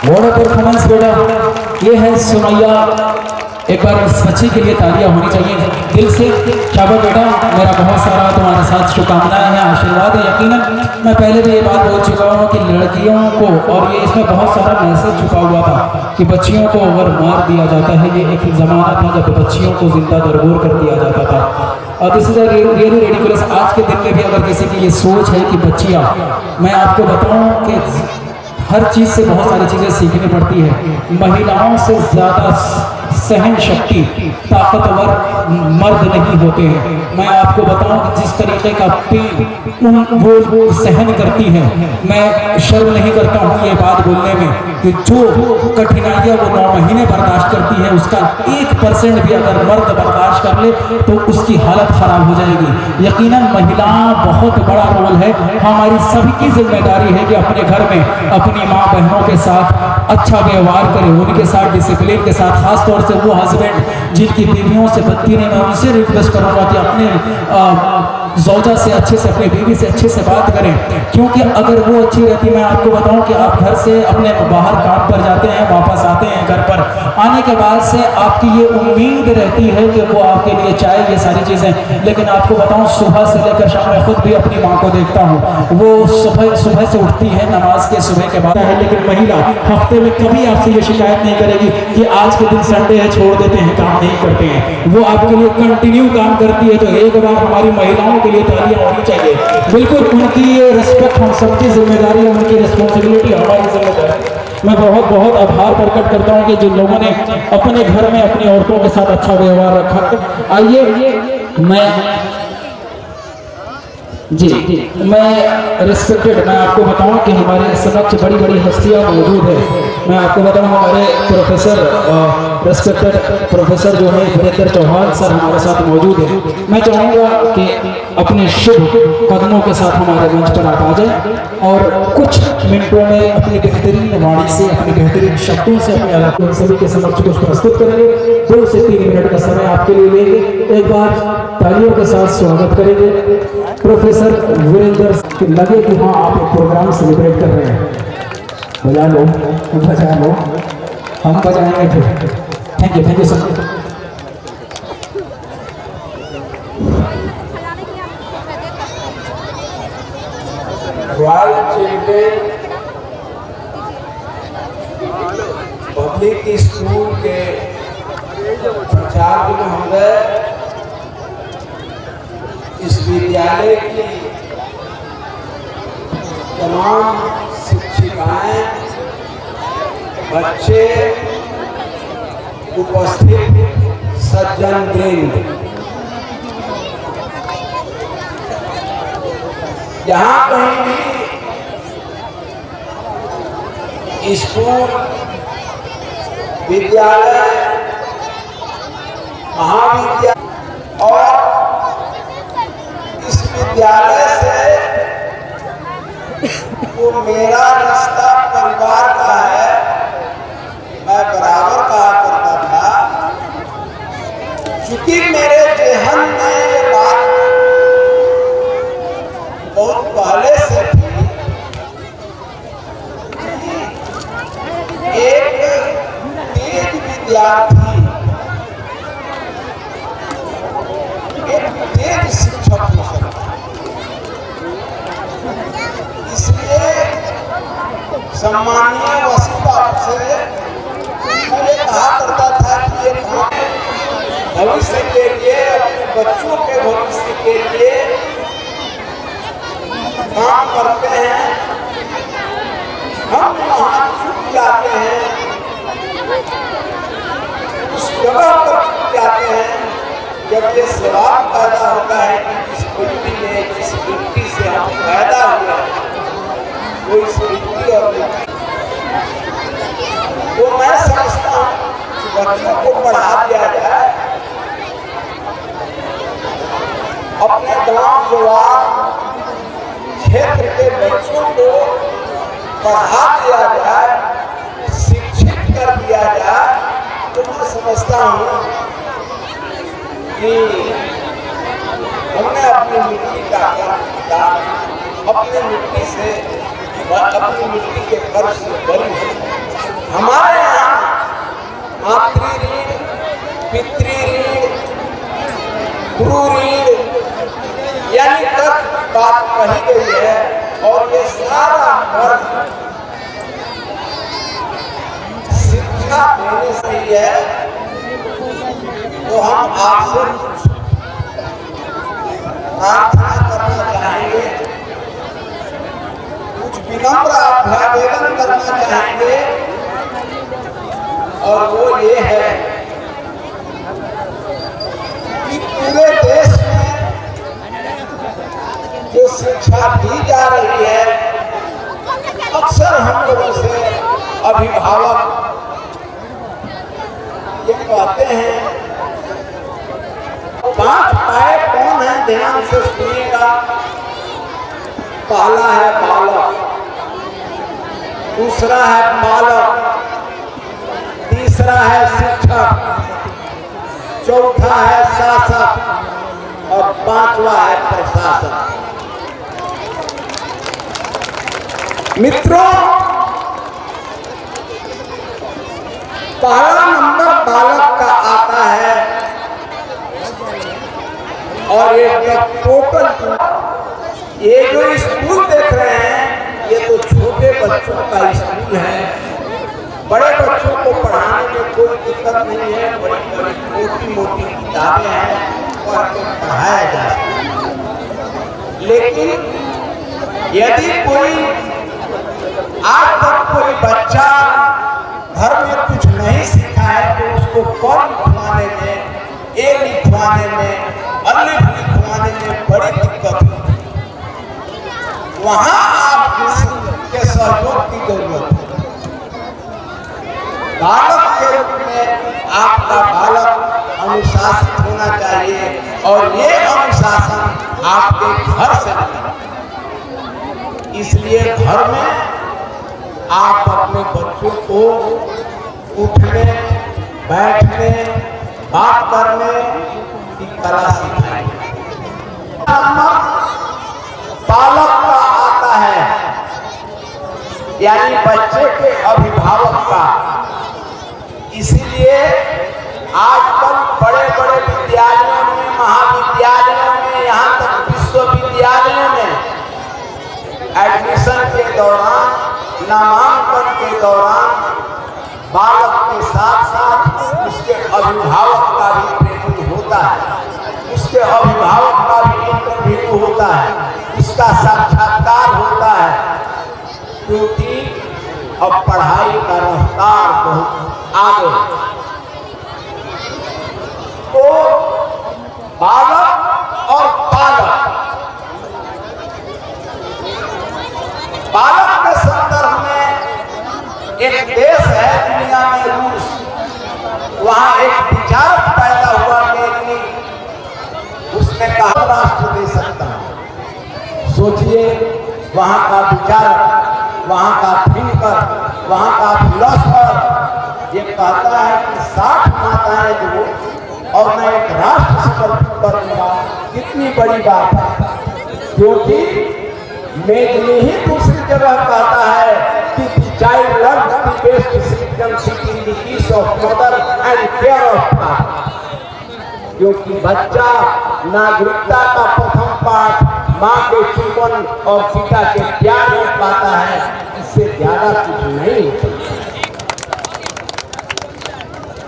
What a performance बेटा। ये है सुमैया। एक बार इस बच्ची के लिए तालियां होनी चाहिए दिल से। शाबाश बेटा, मेरा बहुत सारा तुम्हारे साथ शुभकामनाएं हैं, आशीर्वाद है। यकीनन मैं पहले भी ये बात बोल चुका हूँ कि लड़कियों को, और ये इसमें बहुत सारा मैसेज छुपा हुआ था कि बच्चियों को अगर मार दिया जाता है, ये एक ज़माना था जब बच्चियों को जिंदा दरगोर कर दिया जाता था। और दिस इज रियली रेडिकुलस। आज के दिन में भी अगर किसी की ये सोच है कि बच्चियाँ, मैं आपको बताऊँ कि हर चीज़ से बहुत सारी चीज़ें सीखनी पड़ती है। महिलाओं से ज़्यादा सहन शक्ति ताकतवर मर्द नहीं होते हैं। मैं आपको बताऊं कि जिस तरीके का पेन वो सहन करती हैं, मैं शर्म नहीं करता हूं ये बात बोलने में कि जो कठिनाइयां वो 9 महीने बर्दाश्त करती है, उसका 1% भी अगर मर्द बर्दाश्त कर ले तो उसकी हालत खराब हो जाएगी। यकीनन महिला बहुत बड़ा रोल है। हमारी सभी की जिम्मेदारी है कि अपने घर में अपनी माँ बहनों के साथ अच्छा व्यवहार करें, उनके साथ डिसिप्लिन के साथ। खासतौर से वो हस्बैंड जिनकी बीवियों से बनती नहीं, मैं उनसे रिक्वेस्ट करूँगा कि अपने ज़ौजा से अच्छे से, अपने बीवी से अच्छे से बात करें, क्योंकि अगर वो अच्छी रहती, मैं आपको बताऊं कि आप घर से अपने बाहर काम पर जाते हैं, वापस आते हैं घर पर, आने के बाद से आपकी ये उम्मीद रहती है कि वो आपके लिए चाहे ये सारी चीज़ें। लेकिन आपको बताऊं, सुबह से लेकर शाम, मैं खुद भी अपनी माँ को देखता हूँ, वो सुबह से उठती है, नमाज के सुबह के बाद है, लेकिन महिला हफ्ते में कभी आपसे ये शिकायत नहीं करेगी कि आज के दिन संडे है, छोड़ देते हैं, काम नहीं करते हैं। वो आपके लिए कंटिन्यू काम करती है। तो एक बार हमारी महिलाओं के लिए तालियां होनी चाहिए। बिल्कुल उनकी ये रिस्पेक्ट हम सबकी जिम्मेदारी है, उनकी रिस्पॉन्सिबिलिटी हमारी जिम्मेदारी। मैं बहुत बहुत आभार प्रकट करता हूं कि जिन लोगों ने अपने घर में अपनी औरतों के साथ अच्छा व्यवहार रखा। आइए मैं रिस्पेक्टेड, मैं आपको बताऊं कि हमारे समक्ष बड़ी बड़ी हस्तियां मौजूद है। मैं आपको बताऊं हमारे प्रोफेसर, रिस्पेक्टेड प्रोफेसर जो है वीरेंद्र चौहान सर हमारे साथ मौजूद है। मैं चाहूँगा कि अपने शुभ कदमों के साथ हमारे मंच पर आप आ जाए और कुछ मिनटों में अपनी बेहतरीन वाणी से, अपने बेहतरीन शब्दों से अपने इलाके सभी के समक्ष कुछ प्रस्तुत करेंगे। 2 से 3 मिनट का समय आपके लिए लेंगे। एक बार तालियों के साथ स्वागत करेंगे प्रोफेसर वीरेंद्र। लगे कि हाँ आप एक प्रोग्राम सेलिब्रेट कर रहे हैं, बजा लो, हम बजाएंगे फिर। Thank you sir. Royal children public school के प्राचार्य महोदय, इस विद्यालय की तमाम शिक्षिकाएं, बच्चे, उपस्थित सज्जन वृंद, जहाँ कहीं भी स्कूल, विद्यालय, महाविद्यालय और इस विद्यालय से वो मेरा रिश्ता परिवार का है, मैं बराबर कहा करता था। चूंकि मेरे जेहन में ये बात बहुत पहले से थी, एक तेज विद्यार्थी, एक तेज शिक्षक हो सकता है। इसलिए सम्मानीय वसीला से मैं ये कहा करता था कि ये भविष्य के लिए, अपने बच्चों के भविष्य के लिए काम करते हैं। हम वहाँ छूट जाते हैं, उस जगह पर छूट जाते हैं जब ये सवाल पैदा होता है कि जिस मिट्टी में, जिस मिट्टी से हम पैदा हुए वो इस मिट्टी और वो मैं समझता हूँ कि बच्चों को पढ़ा दिया जाए, अपने गांव जवान क्षेत्र के बच्चों को पढ़ा दिया जाए, शिक्षित कर दिया जाए, तो मैं समझता हूँ कि हमने अपनी मिट्टी का काम किया, अपनी मिट्टी से वह अपनी मिट्टी के कर्ज से बरी है। हमारे यहाँ मातृ ऋण, पितृ ऋण, गुरु ऋण यानी तक बात कही गई है। और ये सारा कर्ज शिक्षा देने से ही है। तो हम आपसे प्रार्थना करना चाहेंगे, कुछ विनम्र अभ्यावेदन करना चाहेंगे, और वो ये है कि पूरे देश में जो शिक्षा दी जा रही है, अक्सर हम लोगों से अभिभावक ये कहते हैं, 5 पाए कौन है, ध्यान से सुनिएगा। पहला है बालक, दूसरा है बालक, तीसरा है शिक्षक, चौथा है शासक और 5वां है प्रशासक। मित्रों, पहला नंबर बालक का आता है। और ये टोटल ये जो स्कूल देख रहे हैं, ये तो छोटे बच्चों का स्कूल है। बड़े बच्चों को पढ़ाने में कोई दिक्कत नहीं है, बड़ी मोटी मोटी किताबें हैं और पढ़ाया जा सकता है। लेकिन यदि कोई आज तक कोई बच्चा घर में कुछ नहीं सीखा है, तो उसको क लिखवाने में, ए लिखवाने में, अलिफ लिखवाने में बड़ी दिक्कत होती है। वहां आपके सहयोग की जरूरत है। बालक के रूप में आपका बालक अनुशासित होना चाहिए, और ये अनुशासन आपके घर से निकले। इसलिए घर में आप अपने बच्चों को उठने, बैठने, बात करने की कला सिखाएंगे। बालक का आता है, यानी बच्चे के अभिभावक का। इसीलिए आजकल बड़े बड़े विद्यालयों में, महाविद्यालयों में, यहाँ तक विश्वविद्यालयों में एडमिशन के दौरान, नामांकन के दौरान बालक के साथ साथ उसके अभिभावक का भी ट्रेनिंग होता है, उसके अभिभावक का भी इंटरव्यू होता है, उसका साक्षात्कार होता है। क्योंकि अब पढ़ाई का रफ्तार बहुत आगे। तो बालक और पालक, बालक के संदर्भ में एक देश है दुनिया में, रूस। वहां एक विचारक पैदा हुआ, लेकिन उसने कहा राष्ट्र दे सकता है। सोचिए, वहां का विचारक, वहां का थिंकर, वहां का फिलोसफर ये कहता है कि 60 माताएं दो और मैं एक राष्ट्र समर्पित कर दूंगा। कितनी बड़ी बात है। क्योंकि मेघनी ही दूसरी जगह कहता है कि child learns the best citizenship in the ease of mother and care of father. क्योंकि बच्चा नागरिकता का प्रथम पाठ माँ के चुंबन और पिता के प्यार में पाता है। इससे ज्यादा कुछ नहीं।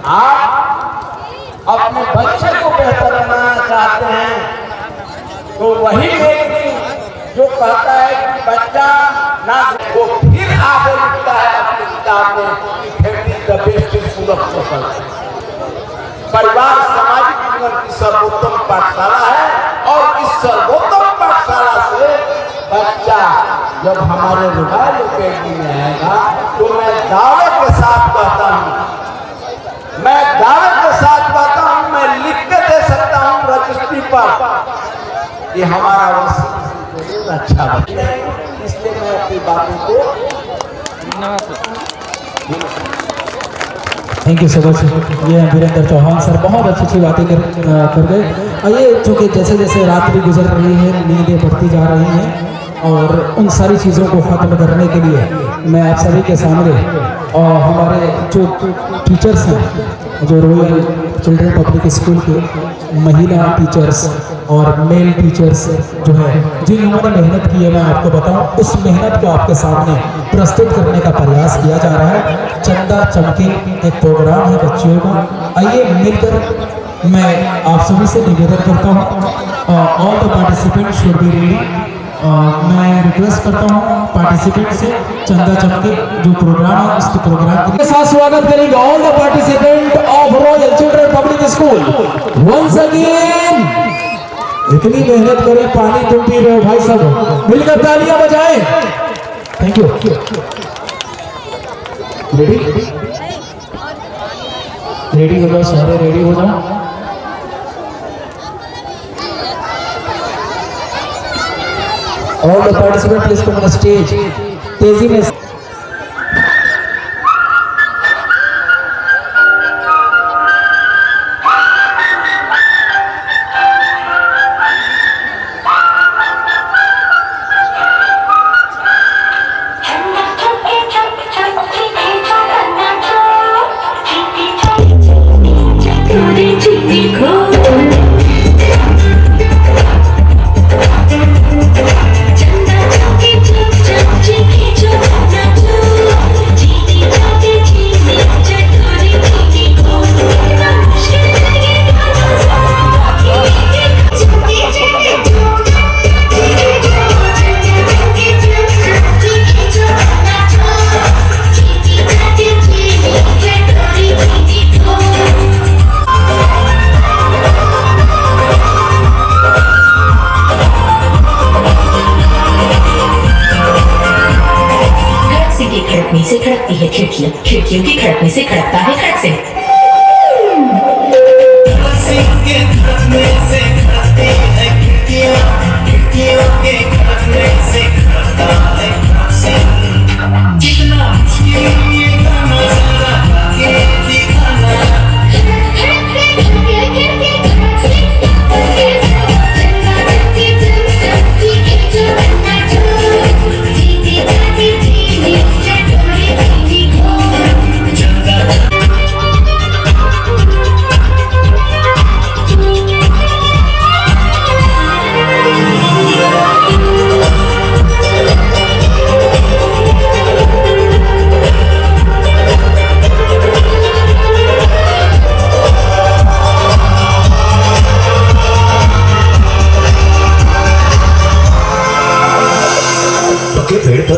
आप अपने बच्चे को बेहतर बनाना चाहते हैं, तो वही व्यक्ति जो कहता है कि बच्चा ना, वो फिर आगे लिखता है अपनी किताब में कि family the best school of society. परिवार सामाजिक जीवन की सर्वोत्तम पाठशाला है, और इस सर्वोत्तम पाठशाला से बच्चा जब हमारे रॉयल अकेडमी में आएगा, तो मैं दावे के साथ कहता हूँ, मैं दावे के साथ कहता हूँ, मैं लिख के दे सकता हूँ रजिस्ट्री पर, ये हमारा अच्छा बच्चा है। इसलिए मैं अपनी बातों को थैंक यू सो मच। ये वीरेंद्र चौहान सर बहुत अच्छी अच्छी बातें कर गए। और ये चूँकि जैसे जैसे रात्रि गुजर रही है, नींदें बढ़ती जा रही हैं, और उन सारी चीज़ों को ख़त्म करने के लिए मैं आप सभी के सामने और हमारे जो टीचर्स हैं, जो रॉयल चिल्ड्रन पब्लिक स्कूल के महिला टीचर्स और मेल टीचर्स जो है, जिन लोगों ने मेहनत की है, मैं आपको बताऊं, उस मेहनत को आपके सामने प्रस्तुत करने का प्रयास किया जा रहा है। चंदा चमके एक प्रोग्राम है बच्चियों को, आइए मिलकर मैं आप सभी से निवेदन करता हूँ, all the participant should be ready. मैं रिक्वेस्ट करता हूँ पार्टिसिपेंट से, चंदा चमके जो प्रोग्राम है उसके प्रोग्राम के साथ स्वागत करेंगे all the participant of Royal Children Public School once again. इतनी मेहनत करें, पानी तुम पी रहे हो भाई साहब, मिलकर तालियां बजाएं। Thank you. रेडी रेडी हो जाओ सारे, रेडी हो जाओ। All the participants please come on the stage. तेजी में से खड़कती है खिड़कियां, खिड़कियों की खड़कने से खड़कता है खड़क से।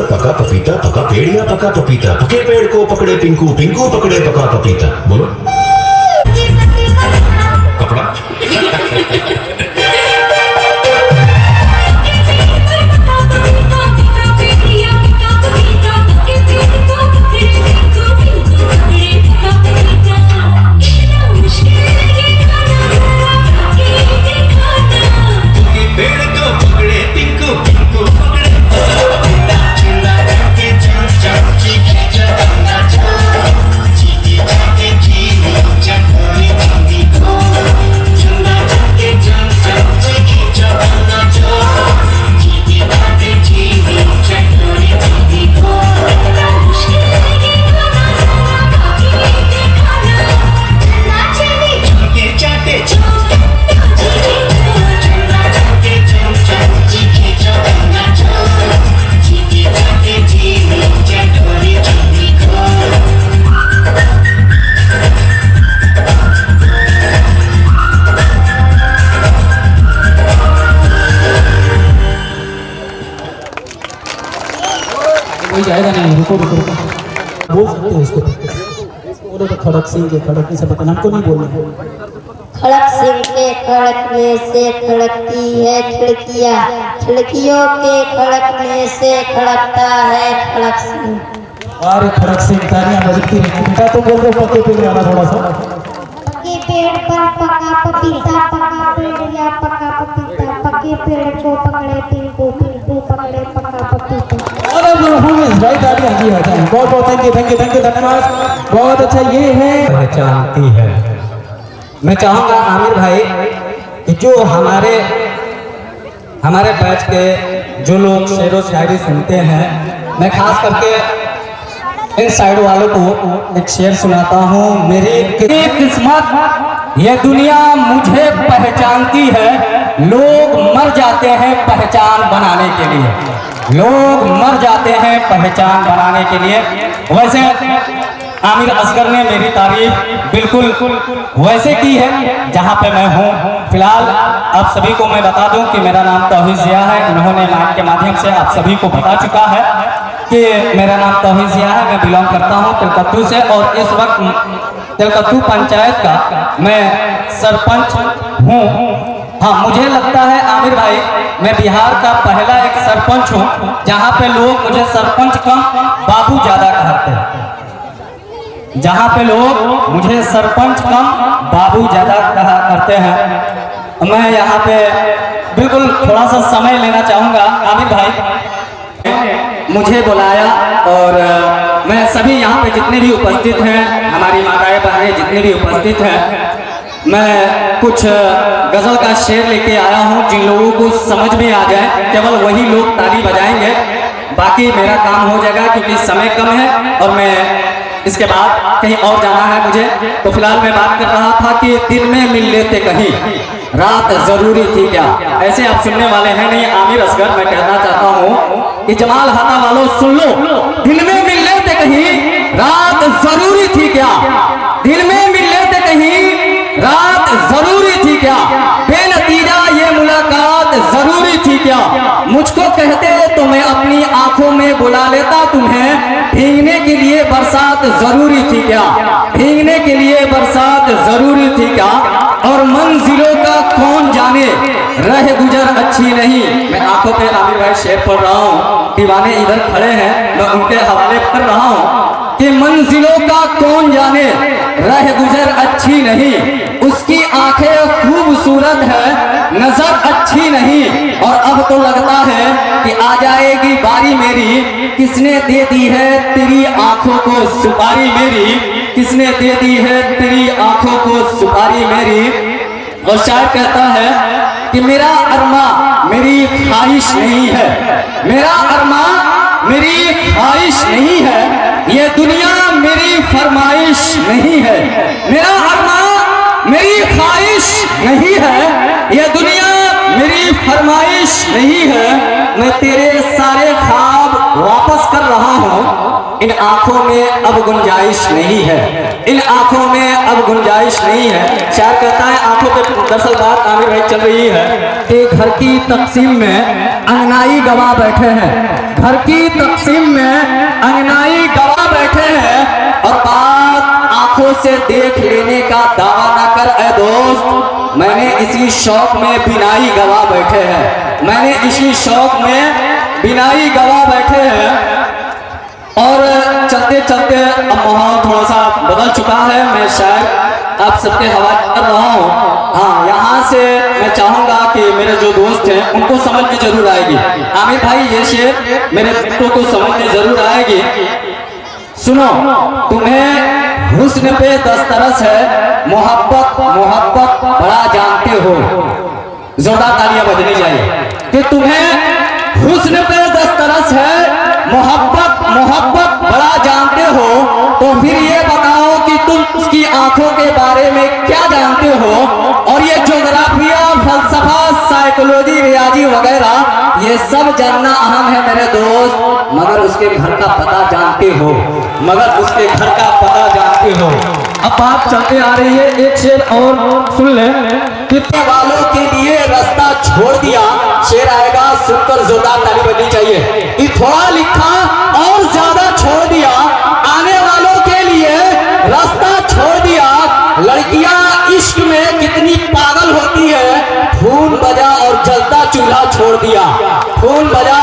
पका पपीता, पका पेड़ या पका पपीता, पके पेड़ को पकड़े पिंकू, पिंकू पकड़े पका पपीता। बोलो कपड़ा। जाएगा नहीं, रुको रुको रुको, बोल सकते हैं इसको, बोलो तो खड़क सिंह के खड़कने से पता, हमको नहीं बोलना। खड़क सिंह के खड़कने से खड़कती है खिड़कियां, खिड़कियों के खड़कने से खड़कता है खड़क सिंह। अरे खड़क सिंह, तालियां बजती हैं बेटा। तुम बोल दो पक्के पेड़ वाला थोड़ा सा। पके पेड़ पर पका पपीता, पका पेड़ या पका पपीता, पके पेड़ को पकड़े पिंकू, पिंकू पकड़े पका पपीता। भाई तालियां जी है, बहुत बहुत thank you thank you thank you, धन्यवाद, बहुत अच्छा। ये है पहचानती है। मैं चाहूँगा आमिर भाई कि जो हमारे हमारे बैच के जो लोग शेर व शायरी सुनते हैं, मैं खास करके इन साइड वालों को एक शेर सुनाता हूँ। मेरी किस्मत ये दुनिया मुझे पहचानती है, लोग मर जाते हैं पहचान बनाने के लिए, लोग मर जाते हैं पहचान बनाने के लिए। वैसे आमिर असगर ने मेरी तारीफ बिल्कुल वैसे की है जहाँ पे मैं हूँ। फिलहाल आप सभी को मैं बता दूं कि मेरा नाम तौहीद ज़िया है। इन्होंने माइक के माध्यम से आप सभी को बता चुका है कि मेरा नाम तौहीद ज़िया है। मैं बिलोंग करता हूँ तिलकत्तू से और इस वक्त तिलकत्तू पंचायत का मैं सरपंच हूँ। हाँ, मुझे लगता है आमिर भाई मैं बिहार का पहला एक सरपंच हूँ जहाँ पे लोग मुझे सरपंच कम बाबू ज़्यादा कहते हैं, जहाँ पे लोग मुझे सरपंच कम बाबू ज़्यादा कहा करते हैं। मैं यहाँ पे बिल्कुल थोड़ा सा समय लेना चाहूँगा। आमिर भाई मुझे बुलाया और मैं सभी यहाँ पे जितने भी उपस्थित हैं, हमारी माताएं बहनें जितने भी उपस्थित हैं, मैं कुछ गज़ल का शेर लेके आया हूँ। जिन लोगों को समझ में आ जाए केवल वही लोग ताली बजाएंगे, बाकी मेरा काम हो जाएगा क्योंकि समय कम है और मैं इसके बाद कहीं और जाना है मुझे। तो फिलहाल मैं बात कर रहा था कि दिन में मिल लेते कहीं, रात जरूरी थी क्या। ऐसे आप सुनने वाले हैं नहीं आमिर असगर, मैं कहना चाहता हूँ कि जमाल हाता वालों सुन लो, दिन में मिल लेते कहीं, रात जरूरी थी क्या, दिन में मिल लेते कहीं, रात जरूरी थी क्या, बेनतीजा ये मुलाकात जरूरी थी क्या। मुझको कहते तो मैं अपनी आंखों में बुला लेता तुम्हें, भीगने के लिए बरसात जरूरी थी क्या, भीगने के लिए बरसात जरूरी थी क्या। और मंजिलों का कौन जाने रह गुजर अच्छी नहीं। मैं आंखों पे आमिर भाई शेर पढ़ रहा हूँ, दीवाने इधर खड़े हैं, मैं उनके हवाले कर रहा हूँ कि मंजिलों का कौन जाने रह गुजर अच्छी नहीं, उसकी आंखें खूबसूरत है नजर अच्छी नहीं। और अब तो लगता है कि आ जाएगी बारी मेरी, किसने दे दी है तेरी आंखों को सुपारी मेरी, किसने दे दी है तेरी आंखों को सुपारी मेरी। और शायर कहता है कि मेरा अरमा मेरी ख्वाहिश नहीं है, मेरा अरमा मेरी ख्वाहिश नहीं है, ये दुनिया मेरी फरमाइश नहीं है, मेरा अरमा मेरी ख्वाहिश नहीं है, ये दुनिया मेरी फरमाइश नहीं है। मैं तेरे सारे ख्वाब वापस कर रहा हूँ, इन आंखों में अब गुंजाइश नहीं है, इन आंखों में अब गुंजाइश नहीं है। शायर कहता है आंखों पे दरअसल बात आमिर भाई चल रही है कि घर की तकसीम में अंगनाई गवाह बैठे हैं, घर की तकसीम में अंगनाई गवाह बैठे हैं। और बात आंखों से देख लेने का दावा ना कर ऐ दोस्त, मैंने इसी शौक में बिनाई गवाह बैठे हैं, मैंने इसी शौक में बिनाई गवाह बैठे हैं। और चलते चलते अब माहौल थोड़ा सा बदल चुका है, मैं शायद आप सबके हवाले कर रहा हूँ। हाँ, यहाँ से मैं चाहूँगा कि मेरे जो दोस्त हैं उनको समझ में जरूर आएगी। आमिर भाई ये शेर मेरे दोस्तों को समझ में जरूर आएगी। सुनो, तुम्हें हुस्न पे दस्तरस है, मोहब्बत मोहब्बत बड़ा जानते हो, जोरदार तालियां बजनी चाहिए कि तुम्हें हुस्न पे दस्तरस है, मोहब्बत मोहब्बत बड़ा जानते हो। तो फिर ये बताओ कि तुम उसकी आंखों के बारे में क्या जानते हो। और ये ज्योग्राफिया, फलसफा, साइकोलॉजी, रियाजी वगैरह ये सब जानना अहम है मेरे दोस्त, मगर उसके घर का पता जानते हो, मगर उसके घर का पता जानते हो। अब बात चलते आ रही है, एक शेर और सुन ले। कितने वालों के लिए रास्ता छोड़ दिया, शेर आएगा सुनकर जोरदार ताली बजनी चाहिए कि थोड़ा लिखा और ज्यादा छोड़ दिया, आने वालों के लिए रास्ता छोड़ दिया। लड़कियां इश्क में कितनी पागल होती है, खून बजा और जलता चूल्हा छोड़ दिया, खून बजा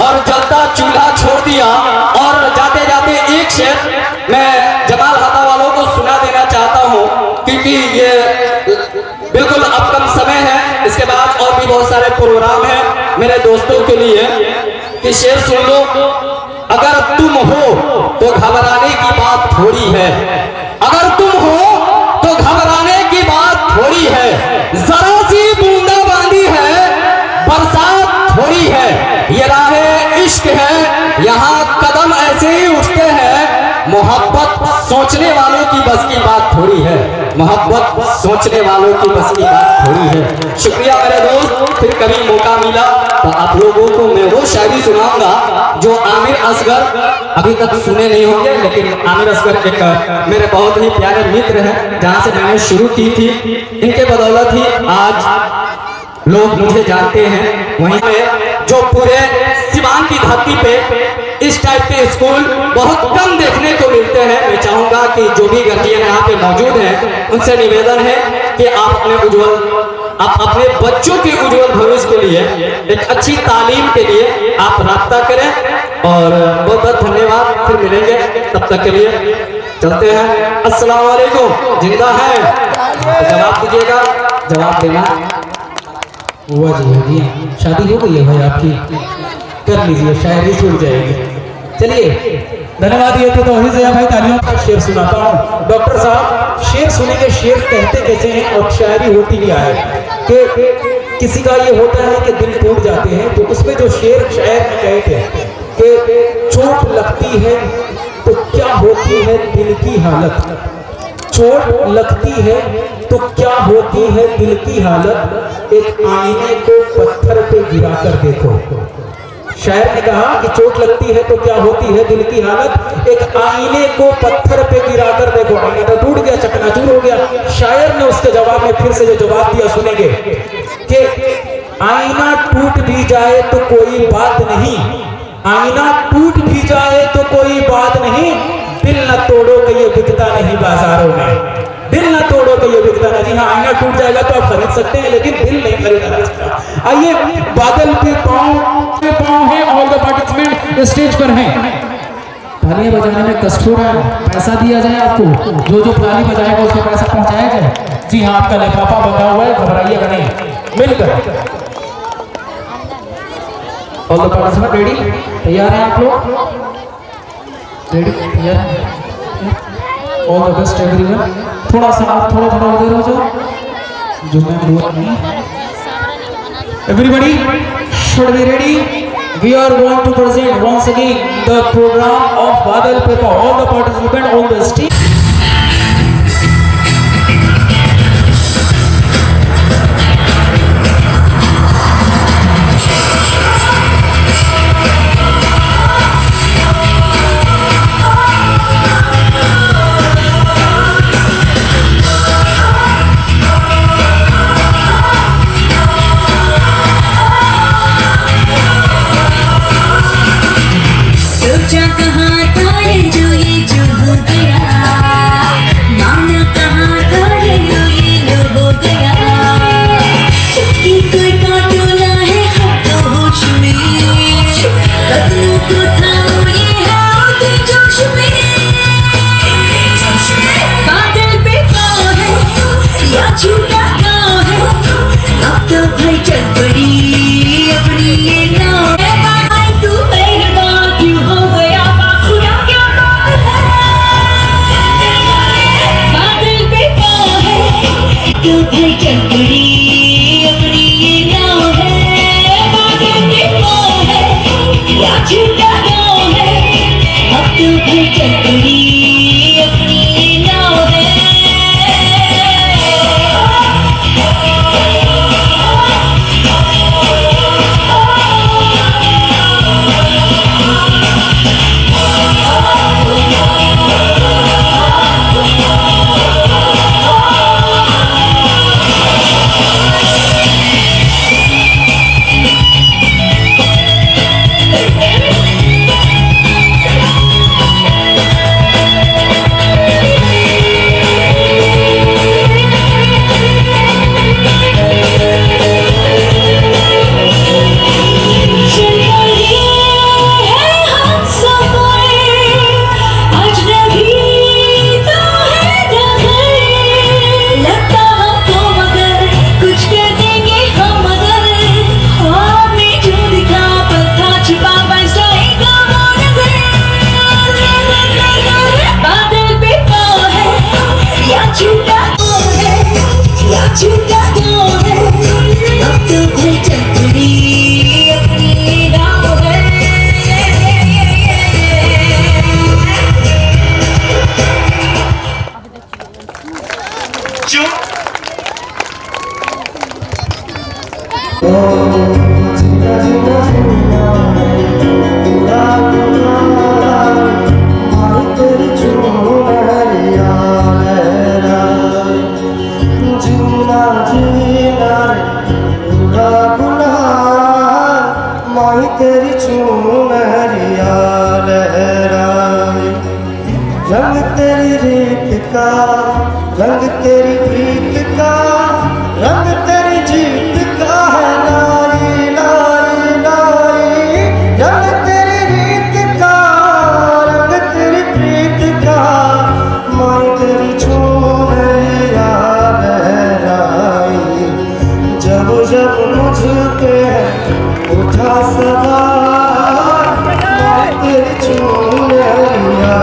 और जलता चूल्हा छोड़ दिया। और जाते जाते एक शेर मैं जमाल हाता वालों को सुना देना चाहता हूँ क्योंकि ये बिल्कुल अब कम समय है, इसके बाद और भी बहुत सारे प्रोग्राम हैं मेरे दोस्तों के लिए। कि शेर सुन लो, अगर तुम हो तो घबराने की बात थोड़ी है, अगर तुम हो तो घबराने की बात थोड़ी है, जरा सी बूंदा बांदी है, बरसात मोहब्बत सोचने वालों की बस की बात थोड़ी है, मोहब्बत सोचने वालों की बस की बात थोड़ी है। शुक्रिया मेरे दोस्त, फिर कभी मौका मिला तो आप लोगों को मैं वो शायरी सुनाऊंगा जो आमिर असगर अभी तक सुने नहीं होंगे, लेकिन आमिर असगर एक मेरे बहुत ही प्यारे मित्र हैं, जहाँ से मैंने शुरू की थी, इनके बदौलत ही आज लोग मुझे जानते हैं। वहीं पे जो पूरे सिवान की धरती पे इस टाइप के स्कूल बहुत कम देखने को मिलते हैं। मैं चाहूंगा कि जो भी गार्जियन यहाँ पे मौजूद हैं उनसे निवेदन है कि आप अपने बच्चों के उज्जवल भविष्य के लिए, एक अच्छी तालीम के लिए आप राब्ता करें। और बहुत बहुत धन्यवाद, फिर मिलेंगे, तब तक के लिए चलते हैं। अस्सलाम वालेकुम। जिंदा है जवाब दीजिएगा, जवाब देना। हुआ जी, शादी हो गई है भाई आपकी, कर लीजिए, शायरी छूट जाएगी। चलिए धन्यवाद। ये थे तौहीद ज़िया भाई, तालियों का शेर सुनाता हूँ। डॉक्टर साहब शेर सुनेंगे, शेर कहते कैसे हैं और शायरी होती क्या है कि किसी का ये होता है कि दिल टूट जाते हैं, तो उसमें जो शेर शायर में कहे थे कि चोट लगती है तो क्या होती है दिल की हालत, चोट लगती है तो क्या होती है दिल की हालत, एक आईने को पत्थर पे गिरा कर देखो। शायर ने कहा कि चोट लगती है तो क्या होती है दिल की हालत, एक आईने को पत्थर पे गिरा कर देखो। आईना तो टूट गया, चकनाचूर हो गया। शायर ने उसके जवाब में फिर से जो जवाब दिया सुनेंगे कि आईना टूट भी जाए तो कोई बात नहीं, आईना टूट भी जाए तो कोई बात नहीं, दिल न तोड़ो कि ये बिकता नहीं बाजारों में, दिल न तोड़ो तो ये बिकता नहीं। हाँ, आईना टूट जाएगा तो आप खरीद सकते हैं, लेकिन दिल नहीं खरीदा जा सकता। आइए, बादल के पाँव है, ऑल द पार्टिसिपेंट स्टेज पर हैं। तालियां बजाने में कष्ट हो रहा है, पैसा दिया जाए आपको, जो ताली बजाएगा उसको पैसा पहुंचाया जाए। जी हाँ, आपका लिफाफा बंधा हुआ है, घबराइएगा नहीं, मिलकर। ऑल द पार्टिसिपेंट रेडी, तैयार हैं आप लोग? रेडी, तैयार? All the best everyone. थोड़ा सा आप थोड़ा उधर हो जाओ, जो मैं बोल रही हूँ। Everybody should be ready. We are going to present once again the program of Badal Pepa. All the participants on the stage. सोचा कहाँ था ये जो हो गया, माना कहाँ था ये लो हो गया, चुटकी कोई काटोला है हाथों होश में, कदमों को थामो ये है उनके जोश में, बादल पे पाँव है या झूठा गाँव है, अब तो भाई चल पड़ी अपनी ये नाव है। तू मेरे बात क्यों हो गया, खुदा क्या बात है, बादल पे पाँव है तो भाई चल पड़ी अपनी ये नाव है, बादल पे पाँव है या झूठा गाँव है, अब तो भाई चल पड़ी अपनी ये नाव है। जीना जीना जीना पूरा गुलाल माही तेरी चूनरिया लहराए जीना जीना पूरा गुलाल माही तेरी चूनरिया लहराए रंग तेरी रीत का रंग तेरी प्रीत का रंग तेरी जीत का है लाई लाई लाई रंग तेरी रीत का रंग तेरी प्रीत का माई तेरी चूनरिया लहराई जब जब मुझ पे उठा सवार माई तेरी चूनरिया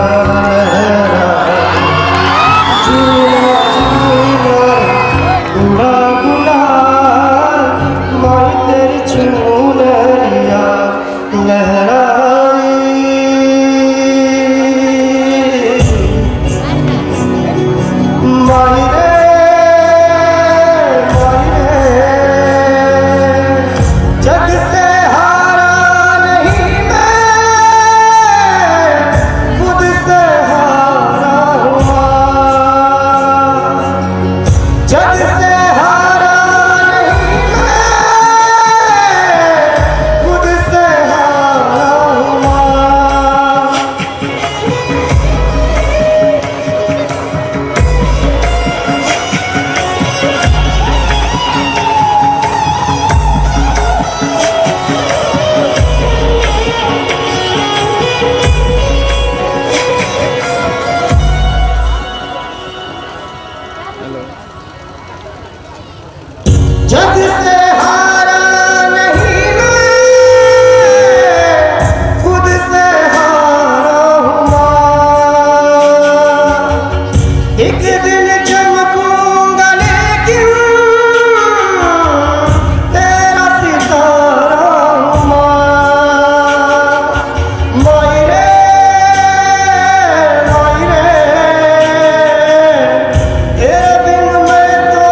जग से हारा नहीं मैं खुद से हारा हूँ माँ एक दिन चमकूंगा लेकिन तेरा सितारा हूँ माँ माई रे तेरे बिन मैं तो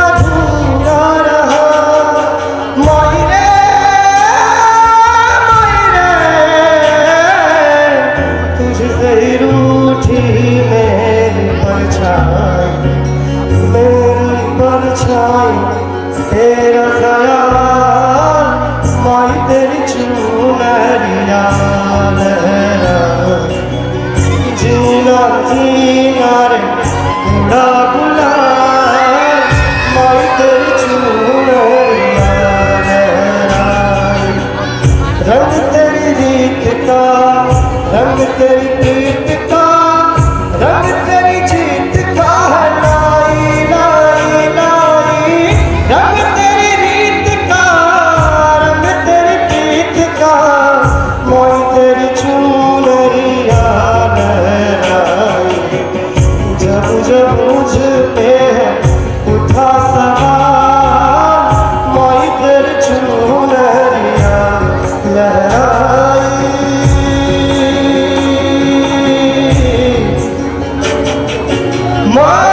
अधूरा रहा माई रे तुझसे ही रूठी मेरी परछाई तेरा ख्याल माई तेरी चूनरिया लहराए जीना जीना रे बूढ़ा गुलाल माई तेरी चूनरिया लहराए रंग तेरी रीत का रंग तेरी प्रीत का रंग तेरी जीत का है लाई लाई लाई रंग तेरी रीत का रंग तेरी प्रीत का मोई तेरी चूनरिया लहराई जब जब मुझ पे उठा सवार मोई तेरी चूनरिया लहराई माँ